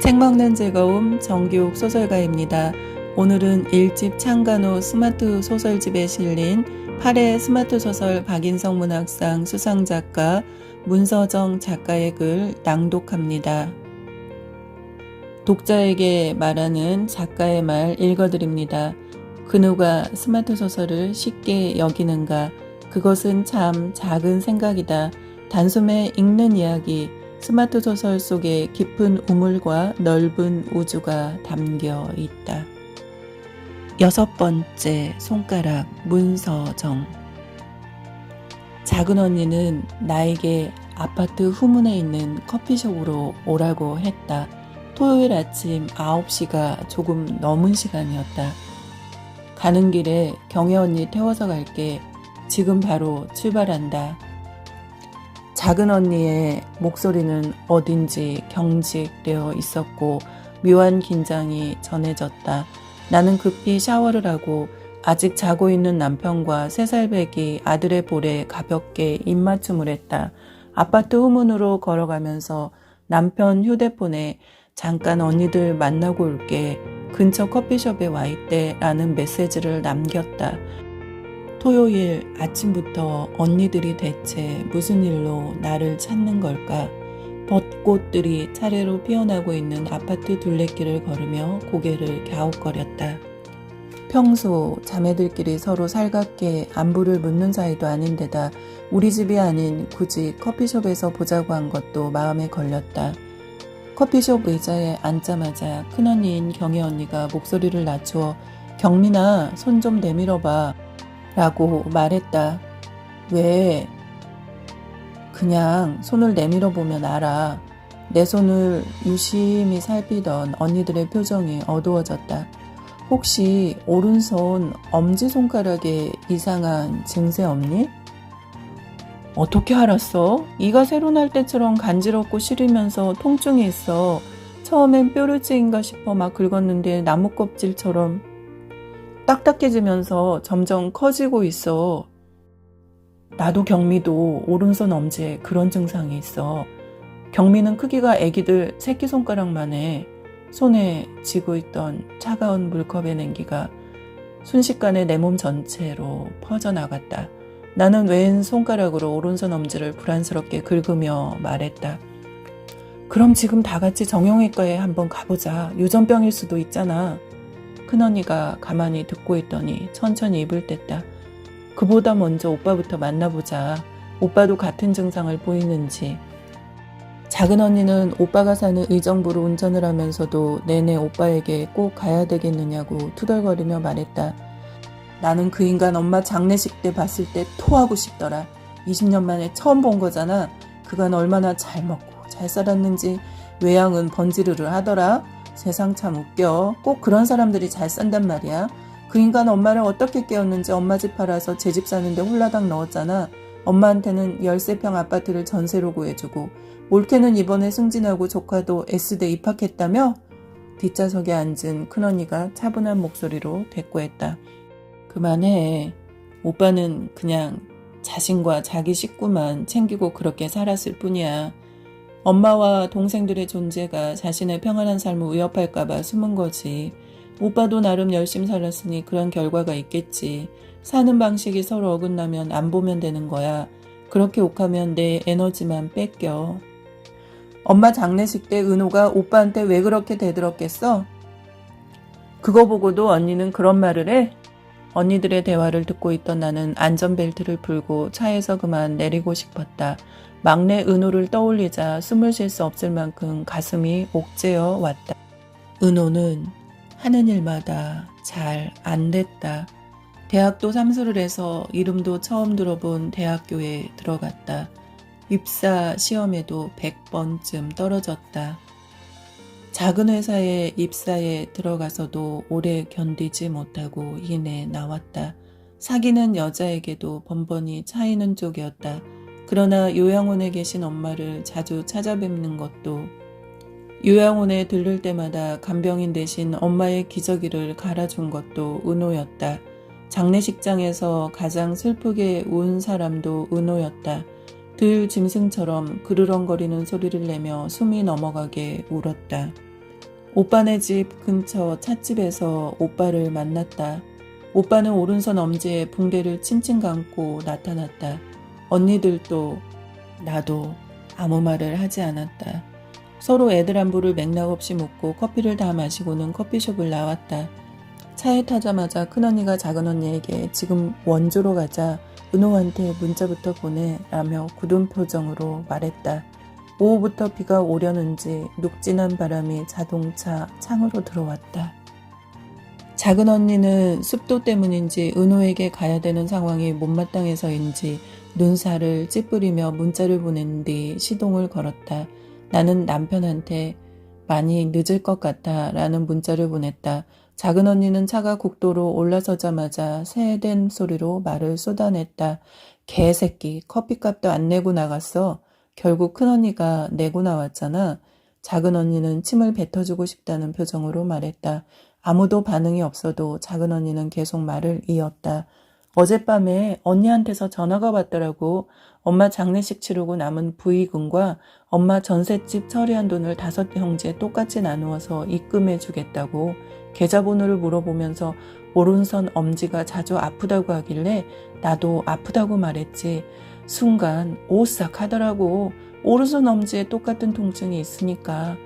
책 먹는 즐거움 정기욱 소설가입니다. 오늘은 1집 창간호 스마트 소설집에 실린 8회 스마트 소설 박인성 문학상 수상작가 문서정 작가의 글 낭독합니다. 독자에게 말하는 작가의 말 읽어드립니다. 그 누가 스마트 소설을 쉽게 여기는가? 그것은 참 작은 생각이다. 단숨에 읽는 이야기, 스마트 소설 속에 깊은 우물과 넓은 우주가 담겨 있다. 6번째 손가락 문서정. 작은 언니는 나에게 아파트 후문에 있는 커피숍으로 오라고 했다. 토요일 아침 9시가 조금 넘은 시간이었다. 가는 길에 경혜 언니 태워서 갈게. 지금 바로 출발한다. 작은 언니의 목소리는 어딘지 경직되어 있었고 묘한 긴장이 전해졌다. 나는 급히 샤워를 하고 아직 자고 있는 남편과 3살배기 아들의 볼에 가볍게 입맞춤을 했다. 아파트 후문으로 걸어가면서 남편 휴대폰에 잠깐 언니들 만나고 올게. 근처 커피숍에 와 있대 라는 메시지를 남겼다. 토요일 아침부터 언니들이 대체 무슨 일로 나를 찾는 걸까? 벚꽃들이 차례로 피어나고 있는 아파트 둘레길을 걸으며 고개를 갸웃거렸다. 평소 자매들끼리 서로 살갑게 안부를 묻는 사이도 아닌데다 우리 집이 아닌 굳이 커피숍에서 보자고 한 것도 마음에 걸렸다. 커피숍 의자에 앉자마자 큰언니인 경혜 언니가 목소리를 낮추어 경민아, 손 좀 내밀어봐 라고 말했다. 왜? 그냥 손을 내밀어 보면 알아. 내 손을 유심히 살피던 언니들의 표정이 어두워졌다. 혹시 오른손 엄지손가락에 이상한 증세 없니? 어떻게 알았어? 이가 새로 날 때처럼 간지럽고 시리면서 통증이 있어. 처음엔 뾰루지인가 싶어 막 긁었는데 나무 껍질처럼 딱딱해지면서 점점 커지고 있어. 나도 경미도 오른손 엄지에 그런 증상이 있어. 경미는 크기가 애기들 새끼손가락만 해. 손에 쥐고 있던 차가운 물컵의 냉기가 순식간에 내 몸 전체로 퍼져나갔다. 나는 왼 손가락으로 오른손 엄지를 불안스럽게 긁으며 말했다. 그럼 지금 다 같이 정형외과에 한번 가보자. 유전병일 수도 있잖아. 큰언니가 가만히 듣고 있더니 천천히 입을 뗐다. 그보다 먼저 오빠부터 만나보자. 오빠도 같은 증상을 보이는지. 작은 언니는 오빠가 사는 의정부로 운전을 하면서도 내내 오빠에게 꼭 가야 되겠느냐고 투덜거리며 말했다. 나는 그 인간 엄마 장례식 때 봤을 때 토하고 싶더라. 20년 만에 처음 본 거잖아. 그간 얼마나 잘 먹고 잘 살았는지 외양은 번지르르 하더라. 세상 참 웃겨. 꼭 그런 사람들이 잘 산단 말이야. 그 인간 엄마를 어떻게 깨웠는지 엄마 집 팔아서 제 집 사는데 홀라당 넣었잖아. 엄마한테는 13평 아파트를 전세로 구해주고 올케는 이번에 승진하고 조카도 S대 입학했다며? 뒷좌석에 앉은 큰언니가 차분한 목소리로 대꾸했다. 그만해. 오빠는 그냥 자신과 자기 식구만 챙기고 그렇게 살았을 뿐이야. 엄마와 동생들의 존재가 자신의 평안한 삶을 위협할까봐 숨은 거지. 오빠도 나름 열심히 살았으니 그런 결과가 있겠지. 사는 방식이 서로 어긋나면 안 보면 되는 거야. 그렇게 욱하면 내 에너지만 뺏겨. 엄마 장례식 때 은호가 오빠한테 왜 그렇게 대들었겠어? 그거 보고도 언니는 그런 말을 해? 언니들의 대화를 듣고 있던 나는 안전벨트를 풀고 차에서 그만 내리고 싶었다. 막내 은호를 떠올리자 숨을 쉴 수 없을 만큼 가슴이 옥죄어 왔다. 은호는 하는 일마다 잘 안 됐다. 대학도 삼수를 해서 이름도 처음 들어본 대학교에 들어갔다. 입사 시험에도 100번쯤 떨어졌다. 작은 회사에 입사에 들어가서도 오래 견디지 못하고 이내 나왔다. 사귀는 여자에게도 번번이 차이는 쪽이었다. 그러나 요양원에 계신 엄마를 자주 찾아뵙는 것도 요양원에 들를 때마다 간병인 대신 엄마의 기저귀를 갈아준 것도 은호였다. 장례식장에서 가장 슬프게 운 사람도 은호였다. 들 짐승처럼 그르렁거리는 소리를 내며 숨이 넘어가게 울었다. 오빠네 집 근처 찻집에서 오빠를 만났다. 오빠는 오른손 엄지에 붕대를 칭칭 감고 나타났다. 언니들도 나도 아무 말을 하지 않았다. 서로 애들 안부를 맥락 없이 묻고 커피를 다 마시고는 커피숍을 나왔다. 차에 타자마자 큰언니가 작은언니에게 지금 원주로 가자, 은호한테 문자부터 보내 라며 굳은 표정으로 말했다. 오후부터 비가 오려는지 눅진한 바람이 자동차 창으로 들어왔다. 작은언니는 습도 때문인지 은호에게 가야 되는 상황이 못마땅해서인지 눈살을 찌푸리며 문자를 보낸 뒤 시동을 걸었다. 나는 남편한테 많이 늦을 것 같아 라는 문자를 보냈다. 작은언니는 차가 국도로 올라서자마자 새된 소리로 말을 쏟아냈다. 개새끼, 커피값도 안 내고 나갔어. 결국 큰언니가 내고 나왔잖아. 작은언니는 침을 뱉어주고 싶다는 표정으로 말했다. 아무도 반응이 없어도 작은언니는 계속 말을 이었다. 어젯밤에 언니한테서 전화가 왔더라고. 엄마 장례식 치르고 남은 부의금과 엄마 전셋집 처리한 돈을 5형제 똑같이 나누어서 입금해 주겠다고. 계좌번호를 물어보면서 오른손 엄지가 자주 아프다고 하길래 나도 아프다고 말했지. 순간 오싹하더라고. 오른손 엄지에 똑같은 통증이 있으니까.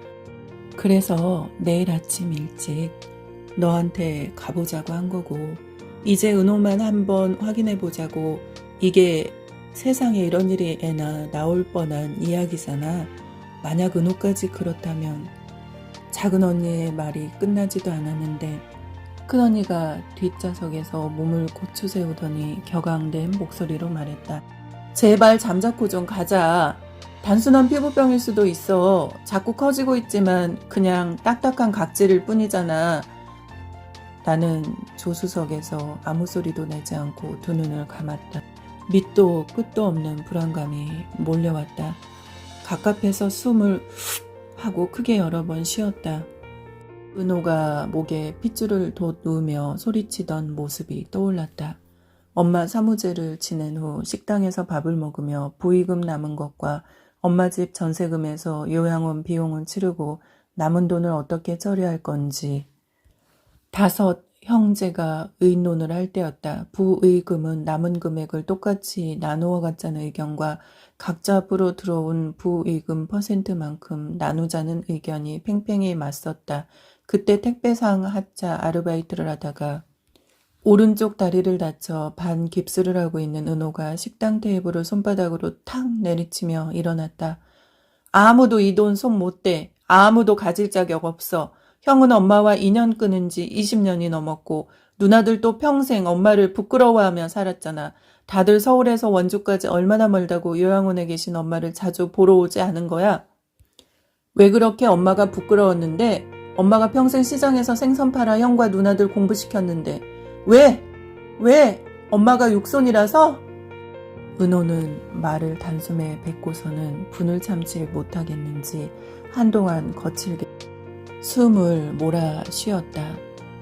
그래서 내일 아침 일찍 너한테 가보자고 한 거고, 이제 은호만 한번 확인해 보자고. 이게 세상에 이런 일이 애나 나올 뻔한 이야기잖아. 만약 은호까지 그렇다면. 작은 언니의 말이 끝나지도 않았는데 큰언니가 뒷좌석에서 몸을 고추 세우더니 격앙된 목소리로 말했다. 제발 잠자코 좀 가자. 단순한 피부병일 수도 있어. 자꾸 커지고 있지만 그냥 딱딱한 각질일 뿐이잖아. 나는 조수석에서 아무 소리도 내지 않고 두 눈을 감았다. 밑도 끝도 없는 불안감이 몰려왔다. 가깝해서 숨을 훅 하고 크게 여러 번 쉬었다. 은호가 목에 핏줄을 돋우며 소리치던 모습이 떠올랐다. 엄마 사무제를 지낸 후 식당에서 밥을 먹으며 부의금 남은 것과 엄마 집 전세금에서 요양원 비용은 치르고 남은 돈을 어떻게 처리할 건지 5 형제가 의논을 할 때였다. 부의금은 남은 금액을 똑같이 나누어 갖자는 의견과 각자 앞으로 들어온 부의금 %만큼 나누자는 의견이 팽팽히 맞섰다. 그때 택배상 하차 아르바이트를 하다가 오른쪽 다리를 다쳐 반 깁스를 하고 있는 은호가 식당 테이블을 손바닥으로 탁 내리치며 일어났다. 아무도 이 돈 손 못 대. 아무도 가질 자격 없어. 형은 엄마와 인연 끊은 지 20년이 넘었고 누나들도 평생 엄마를 부끄러워하며 살았잖아. 다들 서울에서 원주까지 얼마나 멀다고 요양원에 계신 엄마를 자주 보러 오지 않은 거야? 왜 그렇게 엄마가 부끄러웠는데? 엄마가 평생 시장에서 생선 팔아 형과 누나들 공부시켰는데 왜? 엄마가 육손이라서? 은호는 말을 단숨에 뱉고서는 분을 참지 못하겠는지 한동안 거칠게 숨을 몰아 쉬었다.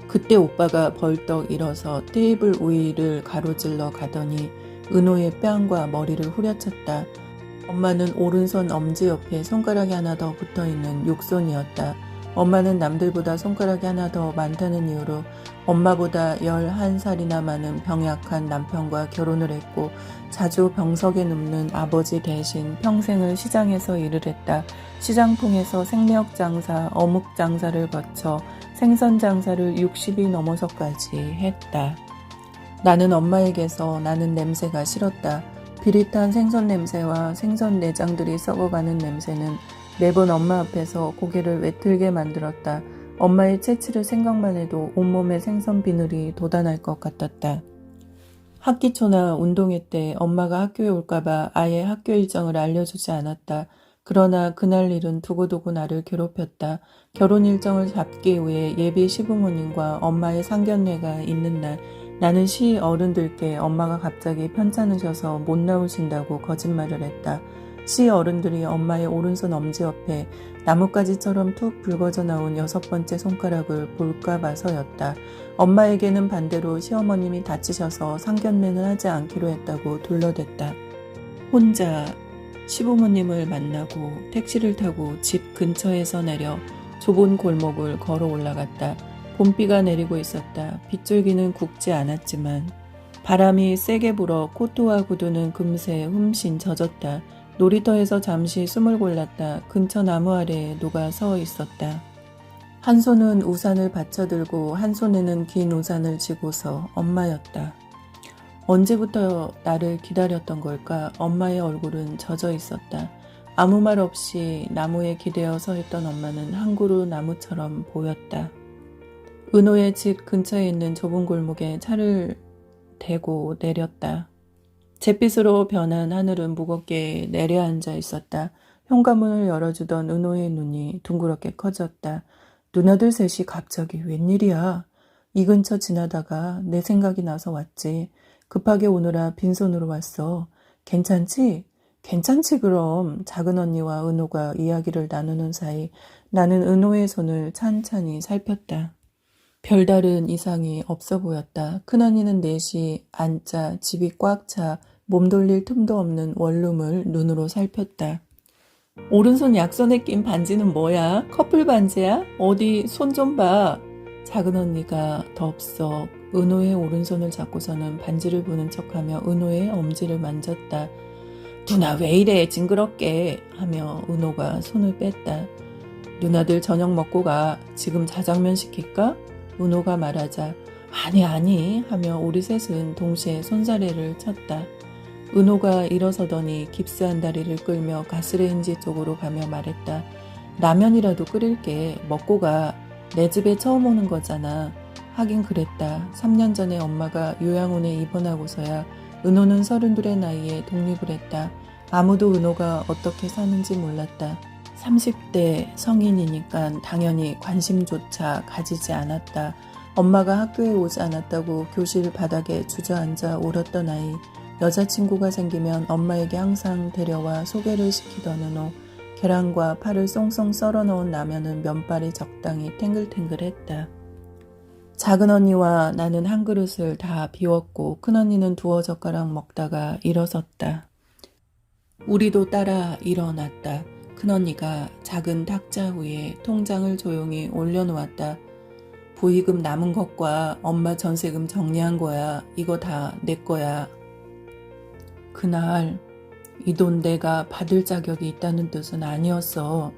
그때 오빠가 벌떡 일어서 테이블 위를 가로질러 가더니 은호의 뺨과 머리를 후려쳤다. 엄마는 오른손 엄지 옆에 손가락이 하나 더 붙어있는 육손이었다. 엄마는 남들보다 손가락이 하나 더 많다는 이유로 엄마보다 11살이나 많은 병약한 남편과 결혼을 했고 자주 병석에 눕는 아버지 대신 평생을 시장에서 일을 했다. 시장 통해서 생미역 장사, 어묵 장사를 거쳐 생선 장사를 60이 넘어서까지 했다. 나는 엄마에게서 나는 냄새가 싫었다. 비릿한 생선 냄새와 생선 내장들이 썩어가는 냄새는 매번 엄마 앞에서 고개를 외틀게 만들었다. 엄마의 채취를 생각만 해도 온몸에 생선 비늘이 돋아날 것 같았다. 학기 초나 운동회 때 엄마가 학교에 올까봐 아예 학교 일정을 알려주지 않았다. 그러나 그날 일은 두고두고 나를 괴롭혔다. 결혼 일정을 잡기 위해 예비 시부모님과 엄마의 상견례가 있는 날 나는 시 어른들께 엄마가 갑자기 편찮으셔서 못 나오신다고 거짓말을 했다. 시 어른들이 엄마의 오른손 엄지 옆에 나뭇가지처럼 툭 붉어져 나온 6번째 손가락을 볼까 봐서였다. 엄마에게는 반대로 시어머님이 다치셔서 상견례는 하지 않기로 했다고 둘러댔다. 혼자 시부모님을 만나고 택시를 타고 집 근처에서 내려 좁은 골목을 걸어 올라갔다. 봄비가 내리고 있었다. 빗줄기는 굵지 않았지만 바람이 세게 불어 코트와 구두는 금세 흠씬 젖었다. 놀이터에서 잠시 숨을 골랐다. 근처 나무 아래에 누가 서 있었다. 한 손은 우산을 받쳐들고 한 손에는 긴 우산을 쥐고서 엄마였다. 언제부터 나를 기다렸던 걸까? 엄마의 얼굴은 젖어 있었다. 아무 말 없이 나무에 기대어 서 있던 엄마는 한 그루 나무처럼 보였다. 은호의 집 근처에 있는 좁은 골목에 차를 대고 내렸다. 잿빛으로 변한 하늘은 무겁게 내려앉아 있었다. 현관문을 열어주던 은호의 눈이 둥그렇게 커졌다. 누나들 셋이 갑자기 웬일이야? 이 근처 지나다가 내 생각이 나서 왔지. 급하게 오느라 빈손으로 왔어. 괜찮지? 괜찮지 그럼. 작은 언니와 은호가 이야기를 나누는 사이 나는 은호의 손을 찬찬히 살폈다. 별다른 이상이 없어 보였다. 큰언니는 넷이 앉자 집이 꽉 차 몸 돌릴 틈도 없는 원룸을 눈으로 살폈다. 오른손 약손에 낀 반지는 뭐야? 커플 반지야? 어디 손 좀 봐. 작은 언니가 덥석 은호의 오른손을 잡고서는 반지를 보는 척하며 은호의 엄지를 만졌다. 누나 왜 이래 징그럽게 하며 은호가 손을 뺐다. 누나들 저녁 먹고 가. 지금 자장면 시킬까? 은호가 말하자 아니 하며 우리 셋은 동시에 손사래를 쳤다. 은호가 일어서더니 깁스한 다리를 끌며 가스레인지 쪽으로 가며 말했다. 라면이라도 끓일게. 먹고 가. 내 집에 처음 오는 거잖아. 하긴 그랬다. 3년 전에 엄마가 요양원에 입원하고서야 은호는 32의 나이에 독립을 했다. 아무도 은호가 어떻게 사는지 몰랐다. 30대 성인이니까 당연히 관심조차 가지지 않았다. 엄마가 학교에 오지 않았다고 교실 바닥에 주저앉아 울었던 아이. 여자친구가 생기면 엄마에게 항상 데려와 소개를 시키던 은호. 계란과 파를 쏭쏭 썰어 넣은 라면은 면발이 적당히 탱글탱글했다. 작은 언니와 나는 한 그릇을 다 비웠고 큰언니는 두어 젓가락 먹다가 일어섰다. 우리도 따라 일어났다. 큰언니가 작은 탁자 위에 통장을 조용히 올려놓았다. 부의금 남은 것과 엄마 전세금 정리한 거야. 이거 다 내 거야. 그날 이 돈 내가 받을 자격이 있다는 뜻은 아니었어.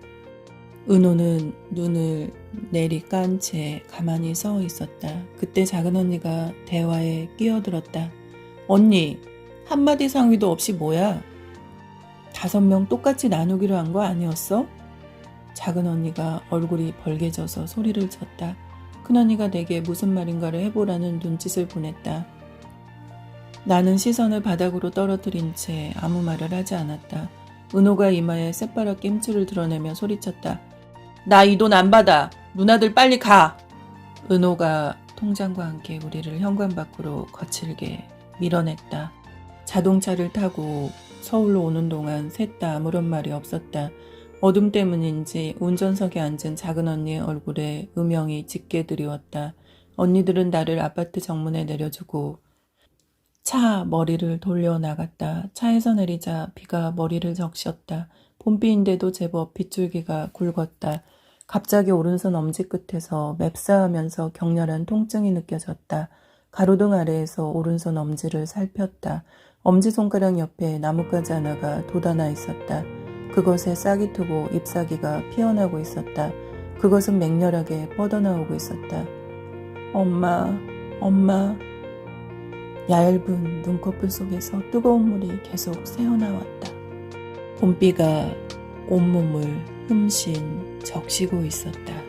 은호는 눈을 내리깐 채 가만히 서 있었다. 그때 작은 언니가 대화에 끼어들었다. 언니, 한마디 상의도 없이 뭐야? 5명 똑같이 나누기로 한 거 아니었어? 작은 언니가 얼굴이 벌개져서 소리를 쳤다. 큰언니가 내게 무슨 말인가를 해보라는 눈짓을 보냈다. 나는 시선을 바닥으로 떨어뜨린 채 아무 말을 하지 않았다. 은호가 이마에 새파랗게 힘줄을 드러내며 소리쳤다. 나 이 돈 안 받아. 누나들 빨리 가. 은호가 통장과 함께 우리를 현관 밖으로 거칠게 밀어냈다. 자동차를 타고 서울로 오는 동안 셋 다 아무런 말이 없었다. 어둠 때문인지 운전석에 앉은 작은 언니의 얼굴에 음영이 짙게 드리웠다. 언니들은 나를 아파트 정문에 내려주고 차 머리를 돌려나갔다. 차에서 내리자 비가 머리를 적셨다. 봄비인데도 제법 빗줄기가 굵었다. 갑자기 오른손 엄지 끝에서 맵싸하면서 격렬한 통증이 느껴졌다. 가로등 아래에서 오른손 엄지를 살폈다. 엄지손가락 옆에 나뭇가지 하나가 돋아나 있었다. 그것에 싹이 트고 잎사귀가 피어나고 있었다. 그것은 맹렬하게 뻗어나오고 있었다. 엄마. 얇은 눈꺼풀 속에서 뜨거운 물이 계속 새어나왔다. 봄비가 온몸을 흠씬 적시고 있었다.